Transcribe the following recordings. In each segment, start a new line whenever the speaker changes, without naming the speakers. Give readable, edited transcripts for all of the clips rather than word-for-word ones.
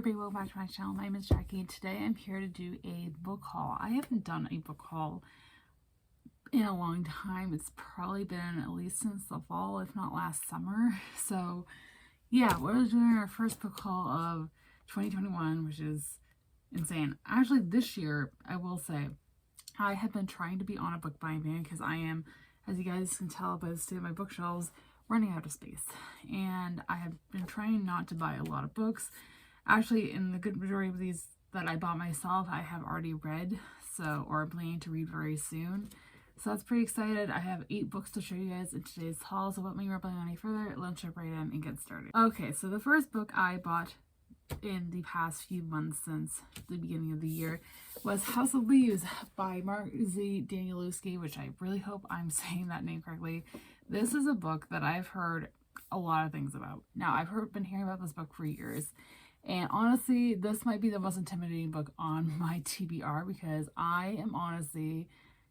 everybody, welcome back to my channel. My name is Jackie and today I'm here to do a book haul. I haven't done a book haul in a long time. It's probably been at least since the fall, if not last summer. So yeah, we're doing our first book haul of 2021, which is insane. Actually, this year, I will say, I have been trying to be on a book buying ban because I am, as you guys can tell by the state of my bookshelves, running out of space. And I have been trying not to buy a lot of books. Actually, in the good majority of these that I bought myself, I have already read, or planning to read very soon. So that's pretty excited. I have 8 books to show you guys in today's haul. So without me rambling any further, let's jump right in and get started. Okay, so the first book I bought in the past few months since the beginning of the year was House of Leaves by Mark Z. Danielewski, which I really hope I'm saying that name correctly. This is a book that I've heard a lot of things about. Now, I've been hearing about this book for years. And honestly, this might be the most intimidating book on my TBR because I am honestly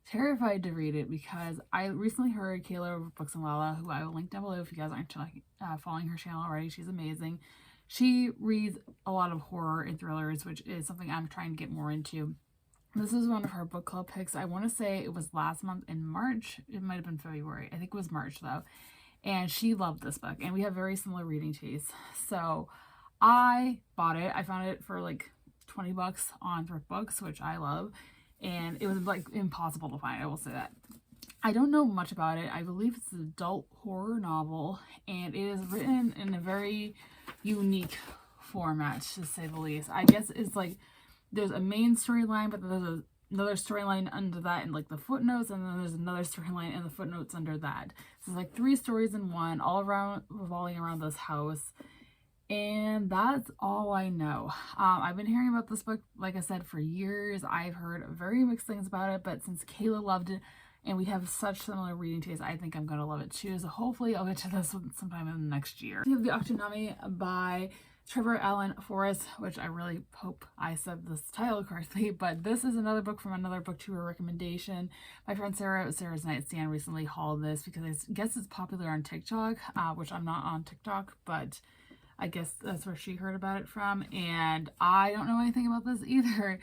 terrified to read it because I recently heard Kayla over Books and Lala, who I will link down below if you guys aren't following her channel already. She's amazing. She reads a lot of horror and thrillers, which is something I'm trying to get more into. This is one of her book club picks. I want to say it was last month in March. It might have been February. I think it was March though. And she loved this book and we have very similar reading tastes. So I bought it. I found it for like 20 bucks on Thrift Books, which I love. And it was like impossible to find. I will say that. I don't know much about it. I believe it's an adult horror novel and it is written in a very unique format, to say the least. I guess it's like there's a main storyline, but there's another storyline under that in like the footnotes, and then there's another storyline in the footnotes under that. So it's like 3 stories in one, all around revolving around this house. And that's all I know. I've been hearing about this book, like I said, for years. I've heard very mixed things about it, but since Kayla loved it and we have such similar reading tastes, I think I'm going to love it too. So hopefully I'll get to this one sometime in the next year. We have the Octonami by Trevor Allen Forrest, which I really hope I said this title correctly, but this is another book from another booktuber recommendation. My friend Sarah's Nightstand recently hauled this because I guess it's popular on TikTok, which I'm not on TikTok, but I guess that's where she heard about it from, and I don't know anything about this either.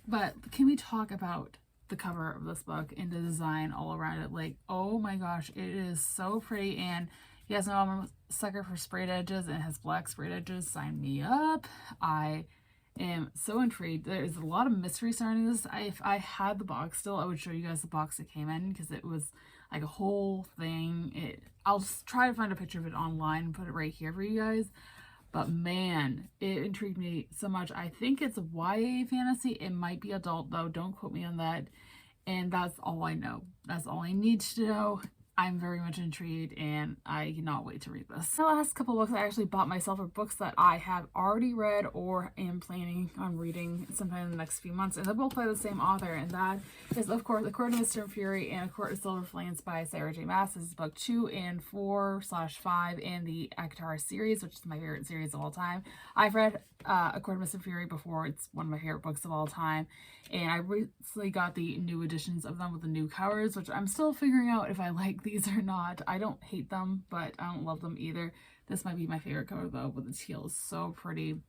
But can we talk about the cover of this book and the design all around it? Like, oh my gosh, it is so pretty. And you guys know I'm a sucker for sprayed edges, and it has black sprayed edges. Sign me up. I am so intrigued. There's a lot of mystery surrounding this. If I had the box still, I would show you guys the box it came in because it was like a whole thing. I'll just try to find a picture of it online and put it right here for you guys. But man, it intrigued me so much. I think it's YA fantasy. It might be adult though. Don't quote me on that. And that's all I know. That's all I need to know. I'm very much intrigued and I cannot wait to read this. The last couple books I actually bought myself are books that I have already read or am planning on reading sometime in the next few months. And they're both by the same author, and that is, of course, A Court of Mist and Fury and A Court of Silver Flames by Sarah J. Maas. This is book 2 and 4/5 in the ACOTAR series, which is my favorite series of all time. I've read A Court of Mist and Fury before. It's one of my favorite books of all time. And I recently got the new editions of them with the new covers, which I'm still figuring out if I like these or not. I don't hate them, but I don't love them either. This might be my favorite cover though, but the teal is so pretty.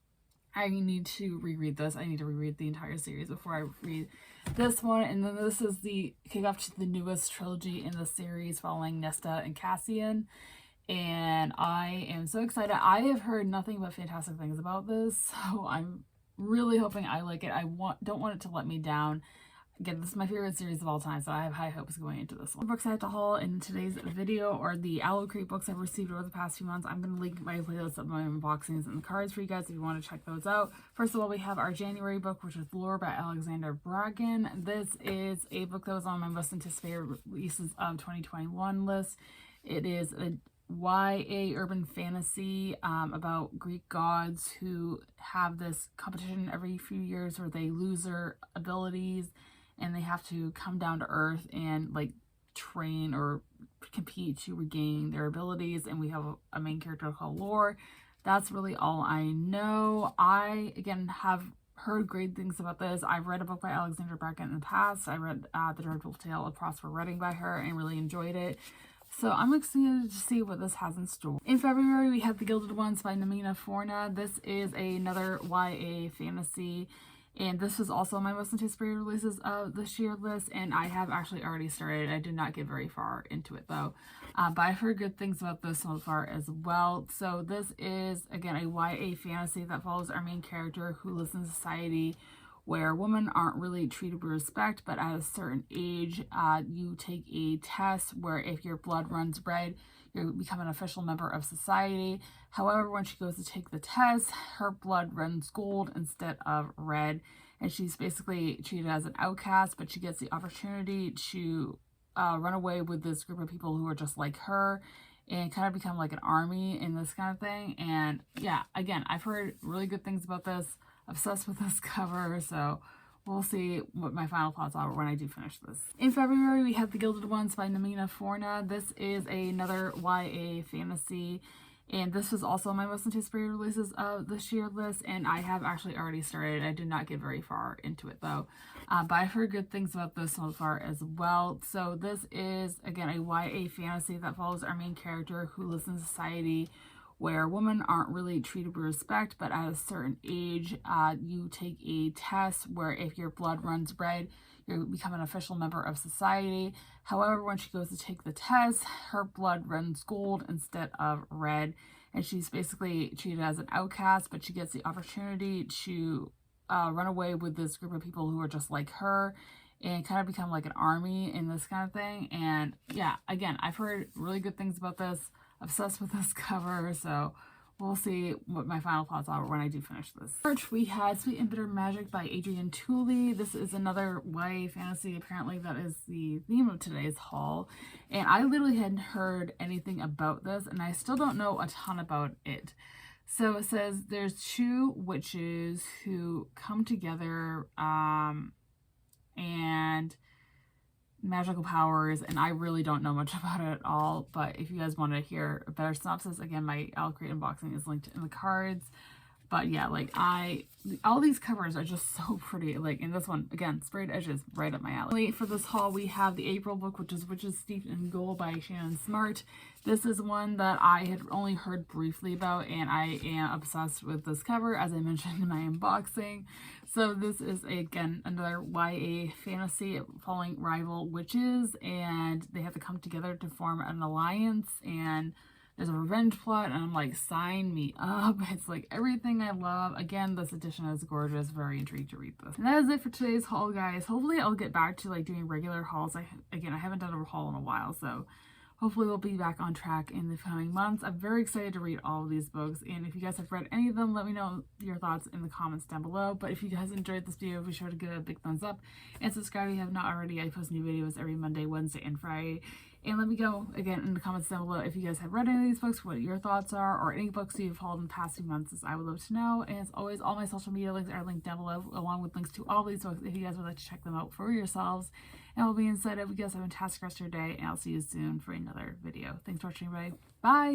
I need to reread this. I need to reread the entire series before I read this one. And then this is the kickoff to the newest trilogy in the series following Nesta and Cassian. And I am so excited. I have heard nothing but fantastic things about this, so I'm really hoping I like it. I don't want it to let me down. Again, this is my favorite series of all time, so I have high hopes going into this one. The books I have to haul in today's video are the Owl Crate books I've received over the past few months. I'm going to link my playlist of my unboxings and the cards for you guys if you want to check those out. First of all, we have our January book, which is Lore by Alexander Bracken. This is a book that was on my most anticipated releases of 2021 list. It is a YA urban fantasy about Greek gods who have this competition every few years where they lose their abilities and they have to come down to earth and like train or compete to regain their abilities. And we have a main character called Lore. That's really all I know. I, again, have heard great things about this. I've read a book by Alexander Bracken in the past. I read The Dreadful Tale of Prosper Redding by her and really enjoyed it. So I'm excited to see what this has in store. In February, we have The Gilded Ones by Namina Forna. This is another YA fantasy, and this was also my most anticipated releases of this year list, and I have actually already started. I did not get very far into it though, but I've heard good things about this so far as well. So this is, again, a YA fantasy that follows our main character who lives in society where women aren't really treated with respect, but at a certain age, you take a test where if your blood runs red, you become an official member of society. However, when she goes to take the test, her blood runs gold instead of red, and she's basically treated as an outcast, but she gets the opportunity to run away with this group of people who are just like her and kind of become like an army in this kind of thing. And yeah, again, I've heard really good things about this. Obsessed with this cover, so we'll see what my final thoughts are when I do finish this. In February, we have The Gilded Ones by Namina Forna. This is another YA fantasy, and this was also my most anticipated releases of this year list, and I have actually already started. I did not get very far into it though, but I've heard good things about this so far as well. So this is, again, a YA fantasy that follows our main character who lives in society where women aren't really treated with respect, but at a certain age, you take a test where if your blood runs red, you become an official member of society. However, when she goes to take the test, her blood runs gold instead of red, and she's basically treated as an outcast, but she gets the opportunity to run away with this group of people who are just like her and kind of become like an army in this kind of thing. And yeah, again, I've heard really good things about this. Obsessed with this cover, so we'll see what my final thoughts are when I do finish this. March, we had Sweet and Bitter Magic by Adrienne Tooley. This is another YA fantasy. Apparently that is the theme of today's haul, and I literally hadn't heard anything about this, and I still don't know a ton about it. So it says there's two witches who come together and magical powers, and I really don't know much about it at all, but if you guys want to hear a better synopsis, again, I'll create unboxing is linked in the cards. But yeah, like all these covers are just so pretty. Like in this one, again, sprayed edges, right up my alley. For this haul, we have the April book, which is Witches Steeped in Gold by Shannon Smart. This is one that I had only heard briefly about, and I am obsessed with this cover, as I mentioned in my unboxing. So this is, again, another YA fantasy following rival witches, and they have to come together to form an alliance, and there's a revenge plot, and I'm like, sign me up. It's like everything I love. Again, this edition is gorgeous. Very intrigued to read this. And that is it for today's haul, guys. Hopefully I'll get back to like doing regular hauls. I haven't done a haul in a while, so hopefully we'll be back on track in the coming months. I'm very excited to read all of these books, and if you guys have read any of them, let me know your thoughts in the comments down below. But if you guys enjoyed this video, be sure to give it a big thumbs up and subscribe if you have not already. I post new videos every Monday, Wednesday, and Friday. And let me know, again, in the comments down below if you guys have read any of these books, what your thoughts are, or any books you've hauled in the past few months, as I would love to know. And as always, all my social media links are linked down below, along with links to all these books if you guys would like to check them out for yourselves. And with being said, I hope you guys have a fantastic rest of your day, and I'll see you soon for another video. Thanks for watching, everybody. Bye!